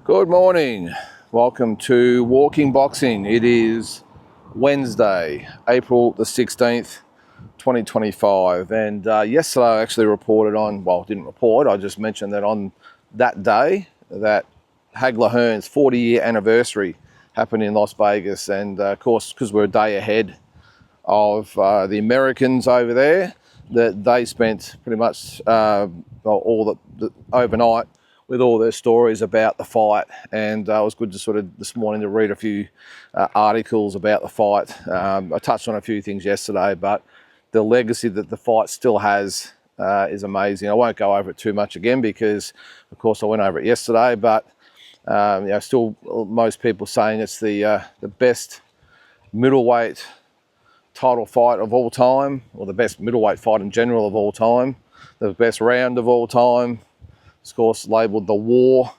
Good morning. Welcome to Walking Boxing. It is Wednesday, April the 16th, 2025. And yesterday I actually reported on, well, didn't report, I just mentioned that on that day, that Hagler Hearn's 40-year anniversary happened in Las Vegas. And of course, because we're a day ahead of the Americans over there, that they spent pretty much all the overnight with all their stories about the fight, and it was good to sort of this morning to read a few articles about the fight. I touched on a few things yesterday, but the legacy that the fight still has is amazing. I won't go over it too much again because, of course, I went over it yesterday, but still most people saying it's the best middleweight title fight of all time, or the best middleweight fight in general of all time, the best round of all time. Of course, labelled the war,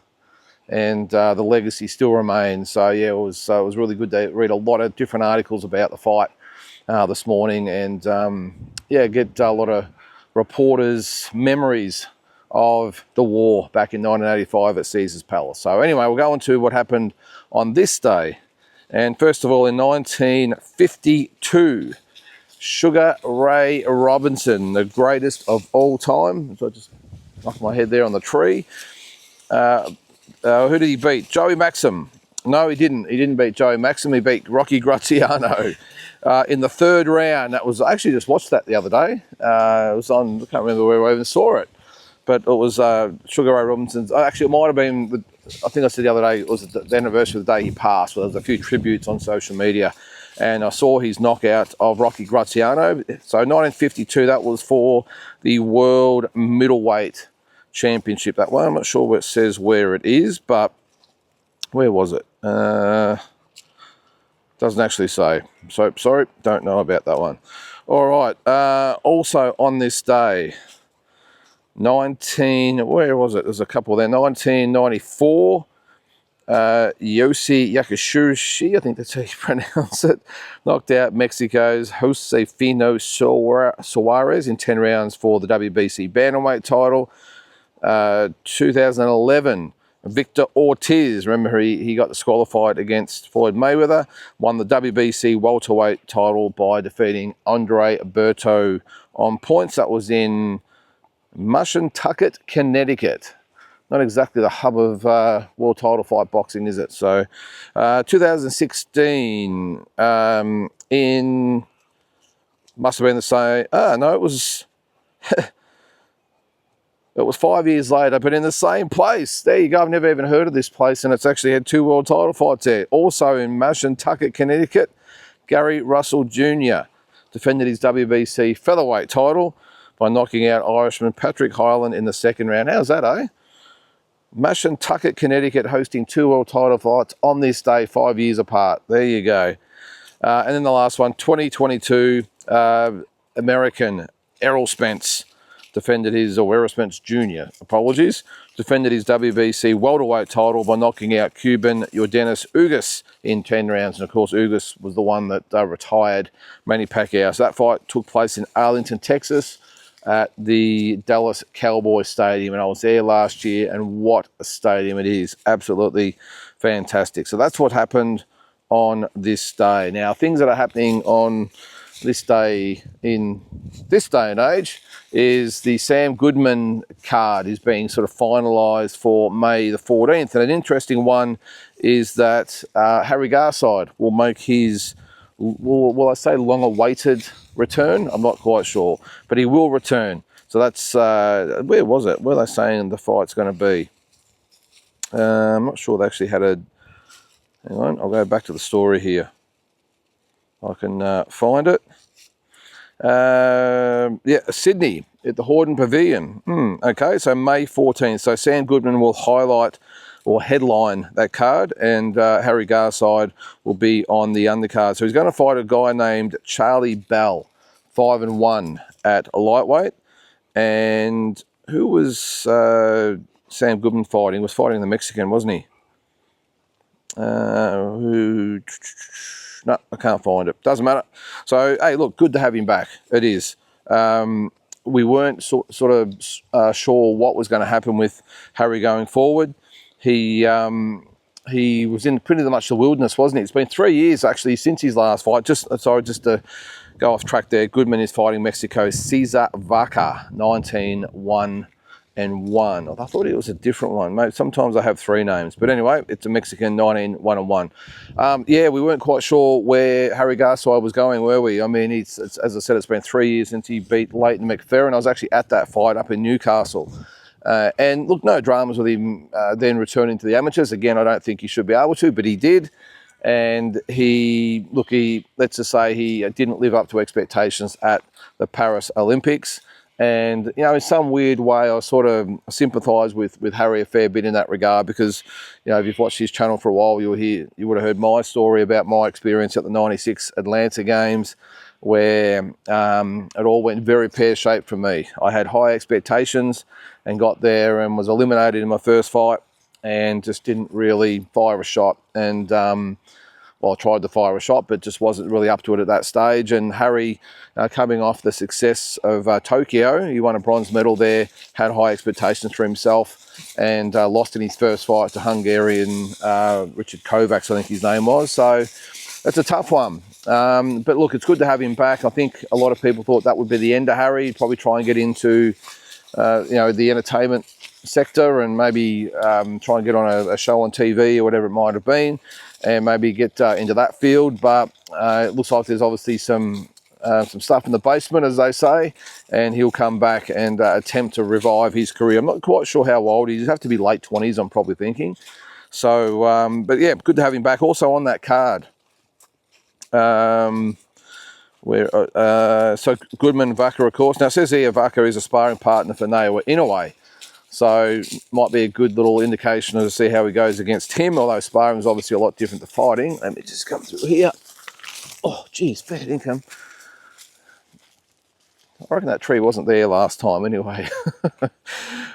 and the legacy still remains. So yeah, it was really good to read a lot of different articles about the fight this morning, and get a lot of reporters' memories of the war back in 1985 at Caesar's Palace. So anyway, we'll go on to what happened on this day. And first of all, in 1952, Sugar Ray Robinson, the greatest of all time. So I just knocked my head there on the tree. Who did he beat? Joey Maxim. No, he didn't. He didn't beat Joey Maxim. He beat Rocky Graziano in the third round. That was, I actually just watched that the other day. It was on, I can't remember where I even saw it, but it was Sugar Ray Robinson's. Actually, it might have been, I think I said the other day, it was the anniversary of the day he passed. Well, there was a few tributes on social media, and I saw his knockout of Rocky Graziano. So 1952, that was for the World Middleweight Championship. That one, I'm not sure where it says where it is, but where was it? Doesn't actually say. So sorry, don't know about that one. All right. Also on this day, where was it? There's a couple there. 1994. Yossi Yakashushi, I think that's how you pronounce it, knocked out Mexico's Josefino Suarez in 10 rounds for the WBC bantamweight title. 2011, Victor Ortiz, remember he got disqualified against Floyd Mayweather, won the WBC welterweight title by defeating Andre Berto on points. That was in Mashantucket, Connecticut. Not exactly the hub of world title fight boxing, is it? So 2016, must have been the same, no, it was... It was 5 years later, but in the same place. There you go. I've never even heard of this place, and it's actually had 2 world title fights there. Also in Mashantucket, Connecticut, Gary Russell Jr. defended his WBC featherweight title by knocking out Irishman Patrick Hyland in the second round. How's that, eh? Mashantucket, Connecticut, hosting 2 world title fights on this day, 5 years apart. There you go. And then the last one, 2022, American Errol Spence. Defended his WBC welterweight title by knocking out Cuban Yordenis Ugas in 10 rounds. And of course, Ugas was the one that retired Manny Pacquiao. So that fight took place in Arlington, Texas at the Dallas Cowboys Stadium. And I was there last year, and what a stadium it is. Absolutely fantastic. So that's what happened on this day. Now, things that are happening on this day in this day and age is the Sam Goodman card is being sort of finalised for May the 14th. And an interesting one is that Harry Garside will make his, will I say long-awaited return? I'm not quite sure, but he will return. So that's, where was it? Where are they saying the fight's going to be? I'm not sure they actually had a, hang on, I'll go back to the story here. I can find it. Sydney at the Hordern Pavilion. Okay, so May 14th. So Sam Goodman will highlight or headline that card, and Harry Garside will be on the undercard. So he's going to fight a guy named Charlie Bell, 5-1 at a lightweight. And who was Sam Goodman fighting? He was fighting the Mexican, wasn't he? No, I can't find it. Doesn't matter. So, hey, look, good to have him back. It is. We weren't sort of sure what was going to happen with Harry going forward. he was in pretty much the wilderness, wasn't he? It's been 3 years actually since his last fight. Just to go off track there. Goodman is fighting Mexico Cesar Vaca, 19-1-1. I thought it was a different one. Maybe sometimes I have three names, but anyway, it's a Mexican 19-1-1. Yeah, we weren't quite sure where Harry Garside was going, were we? I mean, it's as I said, it's been 3 years since he beat Leighton McFerrin. I was actually at that fight up in Newcastle. And look, no dramas with him then returning to the amateurs. Again, I don't think he should be able to, but he did. And let's just say he didn't live up to expectations at the Paris Olympics. And, in some weird way, I sort of sympathise with Harry a fair bit in that regard because, if you've watched his channel for a while, you would have heard my story about my experience at the 96 Atlanta Games, where it all went very pear-shaped for me. I had high expectations and got there and was eliminated in my first fight and just didn't really fire a shot. And, I tried to fire a shot, but just wasn't really up to it at that stage. And Harry, coming off the success of Tokyo, he won a bronze medal there, had high expectations for himself, and lost in his first fight to Hungarian Richard Kovacs, I think his name was. So that's a tough one. But look, it's good to have him back. I think a lot of people thought that would be the end of Harry. He'd probably try and get into, the entertainment sector and maybe try and get on a show on TV or whatever it might have been, and maybe get into that field. But it looks like there's obviously some stuff in the basement, as they say, and he'll come back and attempt to revive his career. I'm not quite sure how old he is. He'd have to be late 20s, I'm probably thinking. So, but yeah, good to have him back. Also on that card, so Goodman, Vaca, of course. Now, it says here Vaca is a sparring partner for Naoya Inoue. So might be a good little indication to see how he goes against him, although sparring is obviously a lot different to fighting. Let me just come through here. Oh, geez, fair income. I reckon that tree wasn't there last time anyway.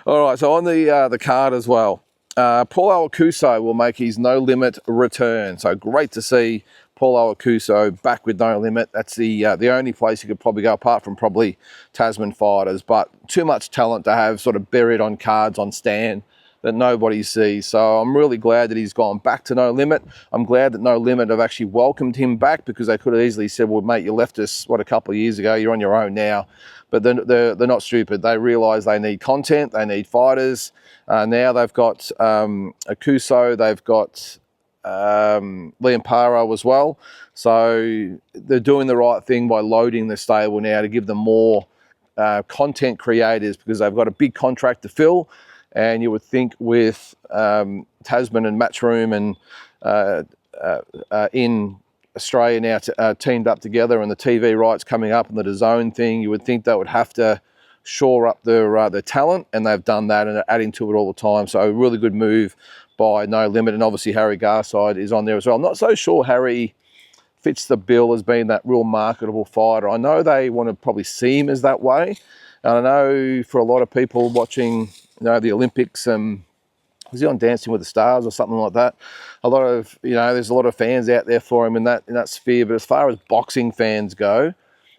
All right, so on the card as well, Paulo Acuso will make his No Limit return. So great to see Paulo Acuso back with No Limit. That's the only place you could probably go, apart from probably Tasman fighters, but too much talent to have sort of buried on cards on stand that nobody sees. So I'm really glad that he's gone back to No Limit. I'm glad that No Limit have actually welcomed him back, because they could have easily said, well, mate, you left us, a couple of years ago, you're on your own now. But they're not stupid. They realise they need content, they need fighters. Now they've got Acuso, they've got Liam Paro as well. So they're doing the right thing by loading the stable now to give them more content creators, because they've got a big contract to fill. And you would think with Tasman and Matchroom and in Australia now teamed up together, and the TV rights coming up and the DAZN thing, you would think they would have to shore up their talent, and they've done that and are adding to it all the time. So a really good move by No Limit, and obviously Harry Garside is on there as well. I'm not so sure Harry fits the bill as being that real marketable fighter. I know they want to probably see him as that way, and I know for a lot of people watching, the Olympics, was he on Dancing with the Stars or something like that? A lot of, there's a lot of fans out there for him in that sphere. But as far as boxing fans go,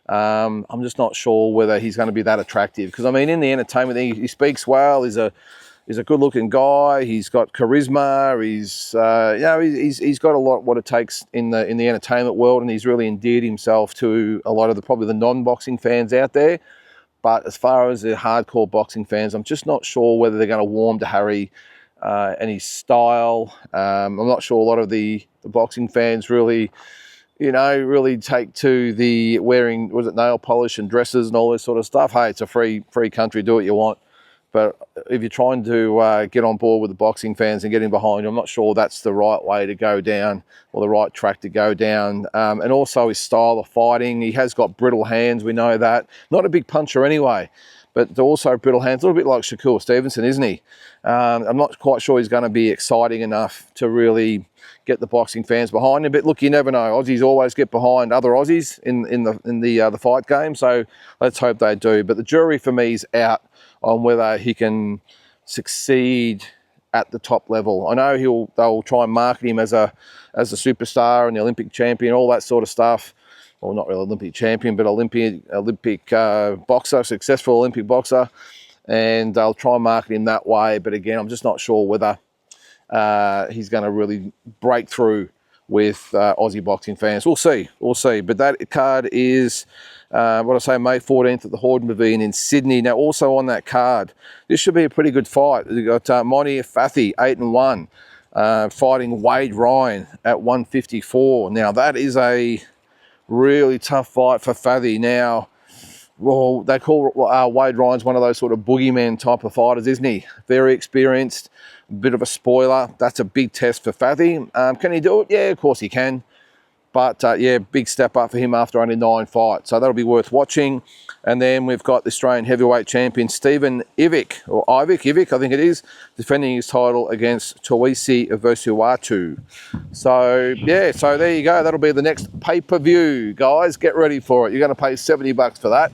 I'm just not sure whether he's going to be that attractive. Because I mean, in the entertainment thing, he speaks well. He's a good-looking guy. He's got charisma. He's got a lot what it takes in the entertainment world, and he's really endeared himself to a lot of probably the non-boxing fans out there. But as far as the hardcore boxing fans, I'm just not sure whether they're going to warm to Harry and his style. I'm not sure a lot of the boxing fans really take to the wearing, nail polish and dresses and all this sort of stuff. Hey, it's a free country, do what you want. But if you're trying to get on board with the boxing fans and getting behind you, I'm not sure that's the right way to go down, or the right track to go down. And also his style of fighting. He has got brittle hands, we know that. Not a big puncher anyway, but also brittle hands. A little bit like Shakur Stevenson, isn't he? I'm not quite sure he's going to be exciting enough to really get the boxing fans behind him. But look, you never know. Aussies always get behind other Aussies in the fight game. So let's hope they do. But the jury for me is out on whether he can succeed at the top level. I know they'll try and market him as a superstar and the Olympic champion, all that sort of stuff. Well, not really Olympic champion, but Olympic boxer, successful Olympic boxer, and they'll try and market him that way. But again, I'm just not sure whether he's going to really break through with Aussie boxing fans. We'll see. But that card is, May 14th at the Hordern Pavilion in Sydney. Now, also on that card, this should be a pretty good fight. You've got Monty Fathi, 8-1, fighting Wade Ryan at 154. Now, that is a really tough fight for Fathi. Now, well, they call Wade Ryan's one of those sort of boogeyman type of fighters, isn't he? Very experienced, a bit of a spoiler. That's a big test for Fathi. Can he do it? Yeah, of course he can. But, big step up for him after only 9 fights. So that'll be worth watching. And then we've got the Australian heavyweight champion, Stephen Ivic, I think it is, defending his title against Toisi Vosuatu. So there you go. That'll be the next pay-per-view, guys. Get ready for it. You're going to pay $70 for that,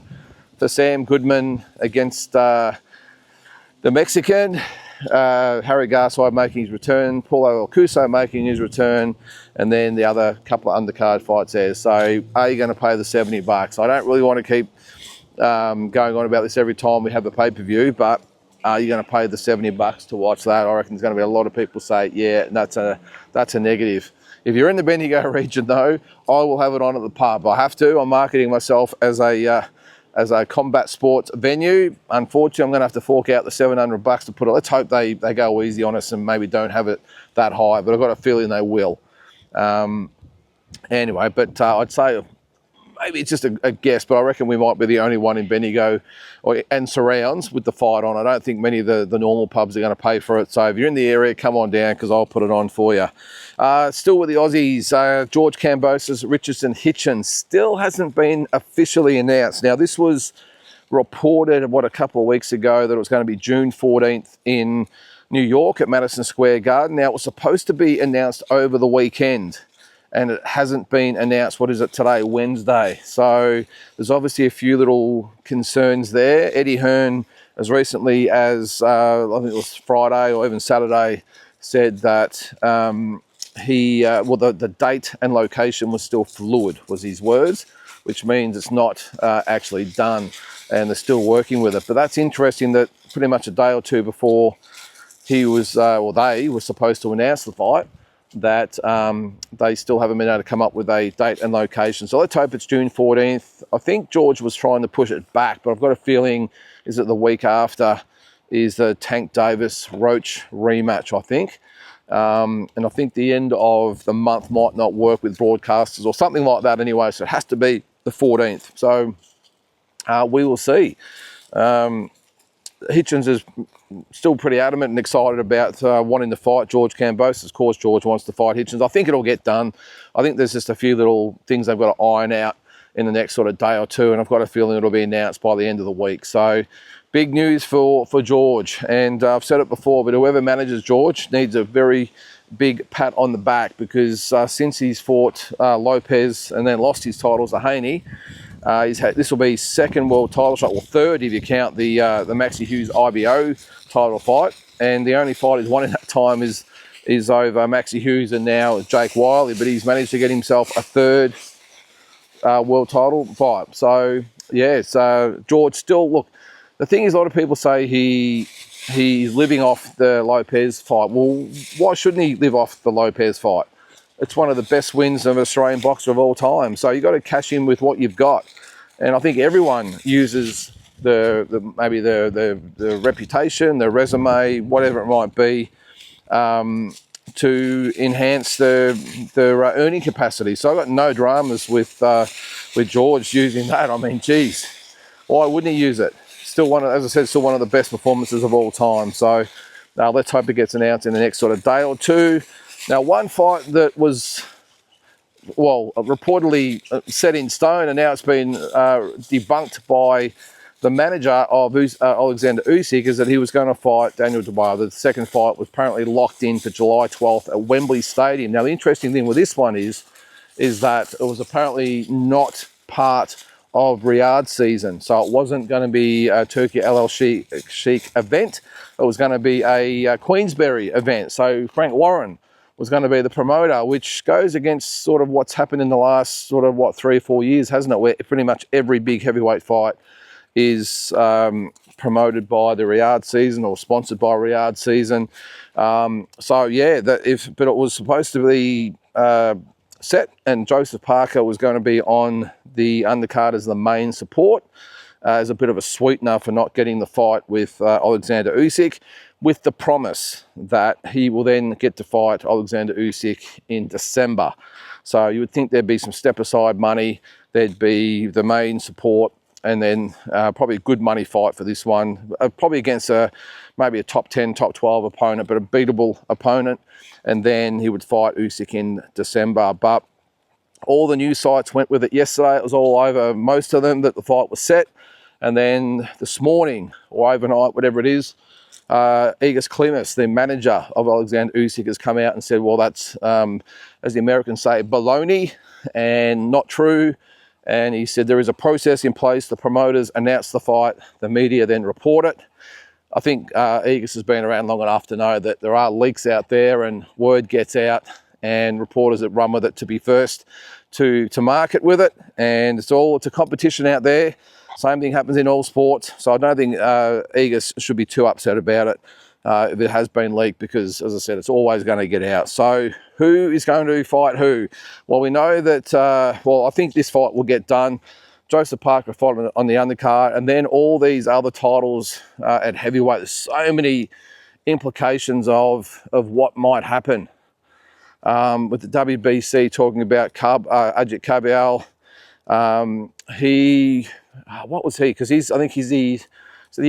for Sam Goodman against the Mexican. Harry Garside making his return, Paulo Alcuso making his return, and then the other couple of undercard fights there. So are you going to pay the $70? I don't really want to keep going on about this every time we have a pay-per-view, but are you going to pay the $70 to watch that? I reckon there's going to be a lot of people say, yeah, that's a negative. If you're in the Bendigo region, though, I will have it on at the pub. I have to. I'm marketing myself as a combat sports venue. Unfortunately, I'm going to have to fork out the $700 to put it. Let's hope they go easy on us and maybe don't have it that high, but I've got a feeling they will. Anyway, but I'd say maybe it's just a guess, but I reckon we might be the only one in Bendigo and surrounds with the fight on. I don't think many of the normal pubs are going to pay for it. So if you're in the area, come on down because I'll put it on for you. Still with the Aussies, George Kambosos, Richardson, Hitchens still hasn't been officially announced. Now, this was reported, a couple of weeks ago that it was going to be June 14th in New York at Madison Square Garden. Now, it was supposed to be announced over the weekend, and it hasn't been announced. What is it today? Wednesday. So there's obviously a few little concerns there. Eddie Hearn, as recently as, I think it was Friday or even Saturday, said that the date and location was still fluid, was his words, which means it's not actually done, and they're still working with it. But that's interesting that pretty much a day or two before they were supposed to announce the fight, that they still haven't been able to come up with a date and location. So let's hope it's June 14th. I think George was trying to push it back, but I've got a feeling is that the week after is the Tank Davis Roach rematch, I think. And I think the end of the month might not work with broadcasters or something like that anyway, so it has to be the 14th. So we will see. Hitchens is still pretty adamant and excited about wanting to fight George Kambosos. Of course, George wants to fight Hitchens. I think it'll get done. I think there's just a few little things they've got to iron out in the next sort of day or two, and I've got a feeling it'll be announced by the end of the week. So big news for George, and I've said it before, but whoever manages George needs a very big pat on the back, because since he's fought Lopez and then lost his titles to Haney, this will be his second world title shot, well, third if you count the Maxi Hughes IBO title fight, and the only fight he's won in that time is over Maxi Hughes and now Jake Wiley, but he's managed to get himself a third world title fight. So George still, look, the thing is, a lot of people say he's living off the Lopez fight. Well, why shouldn't he live off the Lopez fight? It's one of the best wins of an Australian boxer of all time. So you've got to cash in with what you've got. And I think everyone uses the reputation, the resume, whatever it might be, to enhance their earning capacity. So I've got no dramas with George using that. I mean, geez, why wouldn't he use it? Still as I said, still one of the best performances of all time. So let's hope it gets announced in the next sort of day or two. Now, one fight that was, reportedly set in stone, and now it's been debunked by the manager of Alexander Usyk, is that he was going to fight Daniel Dubois. The second fight was apparently locked in for July 12th at Wembley Stadium. Now, the interesting thing with this one is that it was apparently not part of Riyadh season. So it wasn't going to be a Turkey LL Sheikh event. It was going to be a Queensberry event. So Frank Warren was going to be the promoter, which goes against sort of what's happened in the last 3 or 4 years, hasn't it? Where pretty much every big heavyweight fight is promoted by the Riyadh season or sponsored by Riyadh season. So yeah, but it was supposed to be set, and Joseph Parker was going to be on the undercard as the main support, as a bit of a sweetener for not getting the fight with Alexander Usyk, with the promise that he will then get to fight Alexander Usyk in December. So you would think there'd be some step-aside money, there'd be the main support, and then probably a good money fight for this one, probably against maybe a top 10, top 12 opponent, but a beatable opponent, and then he would fight Usyk in December. But all the news sites went with it yesterday. It was all over, most of them, that the fight was set. And then this morning, or overnight, whatever it is, Egis Klimas, the manager of Alexander Usyk, has come out and said, well, that's, as the Americans say, baloney and not true. And he said there is a process in place. The promoters announce the fight. The media then report it. I think Egis has been around long enough to know that there are leaks out there and word gets out and reporters that run with it to be first to market with it. And it's a competition out there. Same thing happens in all sports. So I don't think Egis should be too upset about it if it has been leaked, because, as I said, it's always going to get out. So who is going to fight who? Well, we know that, I think this fight will get done. Joseph Parker fighting on the undercard, and then all these other titles at heavyweight. There's so many implications of what might happen. With the WBC talking about Ajit Kabial, what was he? Because I think he's the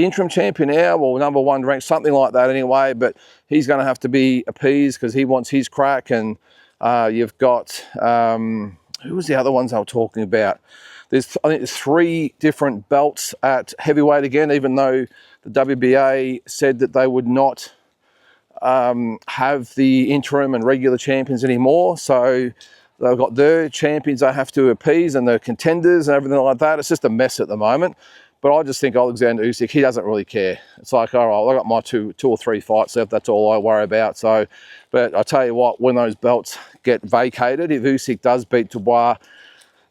interim champion now, or number one ranked, something like that anyway. But he's going to have to be appeased because he wants his crack. And you've got, who was the other ones I was talking about? I think there's 3 different belts at heavyweight again, even though the WBA said that they would not have the interim and regular champions anymore. So they've got their champions they have to appease, and the contenders and everything like that. It's just a mess at the moment. But I just think Alexander Usyk, he doesn't really care. It's like, all right, I got my two or three fights left. That's all I worry about. So, but I tell you what, when those belts get vacated, if Usyk does beat Dubois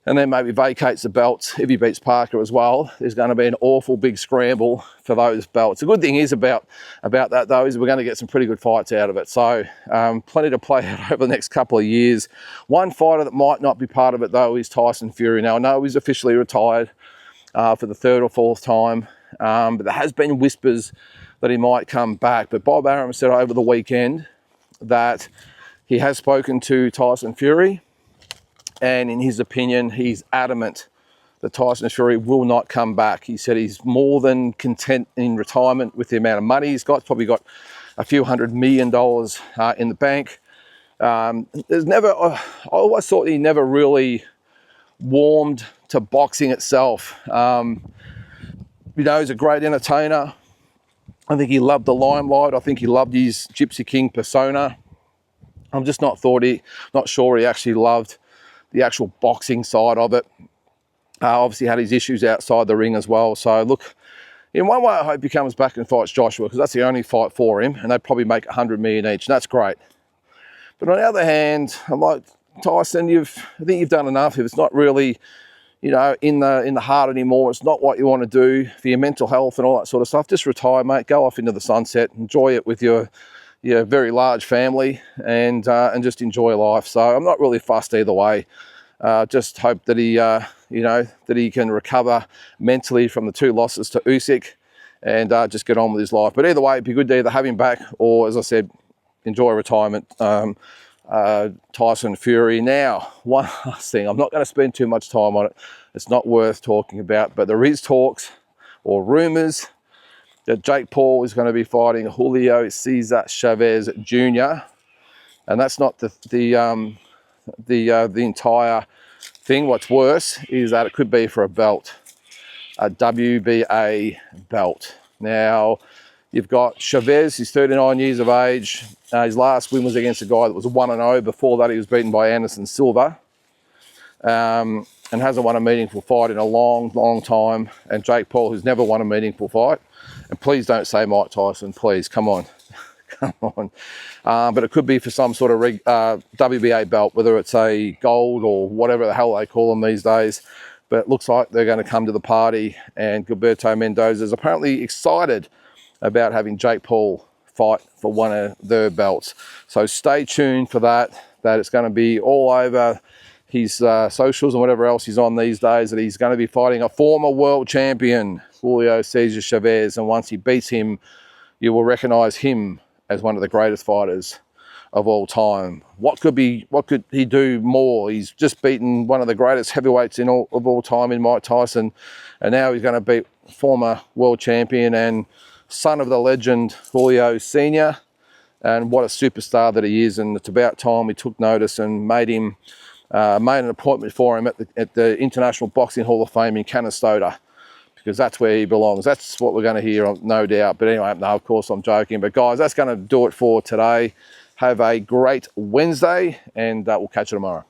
and then maybe vacates the belts, if he beats Parker as well, there's going to be an awful big scramble for those belts. The good thing is about that, though, is we're going to get some pretty good fights out of it. So plenty to play out over the next couple of years. One fighter that might not be part of it, though, is Tyson Fury. Now, I know he's officially retired for the 3rd or 4th time, but there has been whispers that he might come back. But Bob Arum said over the weekend that he has spoken to Tyson Fury, and in his opinion, he's adamant that Tyson Fury will not come back. He said he's more than content in retirement with the amount of money he's got. He's probably got a few $100 million in the bank. I always thought he never really warmed to boxing itself. He's a great entertainer. I think he loved the limelight. I think he loved his Gypsy King persona. I'm just not sure he actually loved the actual boxing side of it. Obviously had his issues outside the ring as well. So look, in one way I hope he comes back and fights Joshua, because that's the only fight for him, and they'd probably make $100 million each, and that's great. But on the other hand, I'm like, Tyson, I think you've done enough. If it's not really, in the heart anymore, it's not what you want to do for your mental health and all that sort of stuff, just retire, mate. Go off into the sunset, enjoy it with your very large family, and just enjoy life. So I'm not really fussed either way. Just hope that he can recover mentally from the 2 losses to Usyk and just get on with his life. But either way, it'd be good to either have him back or, as I said, enjoy retirement. Tyson Fury. Now, one last thing, I'm not going to spend too much time on it. It's not worth talking about, but there is talks or rumours that Jake Paul is going to be fighting Julio Cesar Chavez Jr. And that's not the entire thing. What's worse is that it could be for a belt, a WBA belt. Now, you've got Chavez, he's 39 years of age. His last win was against a guy that was 1-0. Before that, he was beaten by Anderson Silva. And hasn't won a meaningful fight in a long, long time. And Jake Paul, who's never won a meaningful fight. And please don't say Mike Tyson, please, come on. Come on. But it could be for some sort of WBA belt, whether it's a gold or whatever the hell they call them these days. but it looks like they're going to come to the party, and Gilberto Mendoza is apparently excited about having Jake Paul fight for one of their belts. So stay tuned for that it's going to be all over his socials and whatever else he's on these days, that he's going to be fighting a former world champion, Julio Cesar Chavez, and once he beats him, you will recognize him as one of the greatest fighters of all time. What could he do more? He's just beaten one of the greatest heavyweights of all time in Mike Tyson, and now he's going to beat former world champion and son of the legend Julio Sr. And what a superstar that he is, and it's about time we took notice and made an appointment for him at the International Boxing Hall of Fame in Canastota, because that's where he belongs. That's what we're going to hear, no doubt. But anyway, no, of course I'm joking. But guys, that's going to do it for today. Have a great Wednesday, and we'll catch you tomorrow.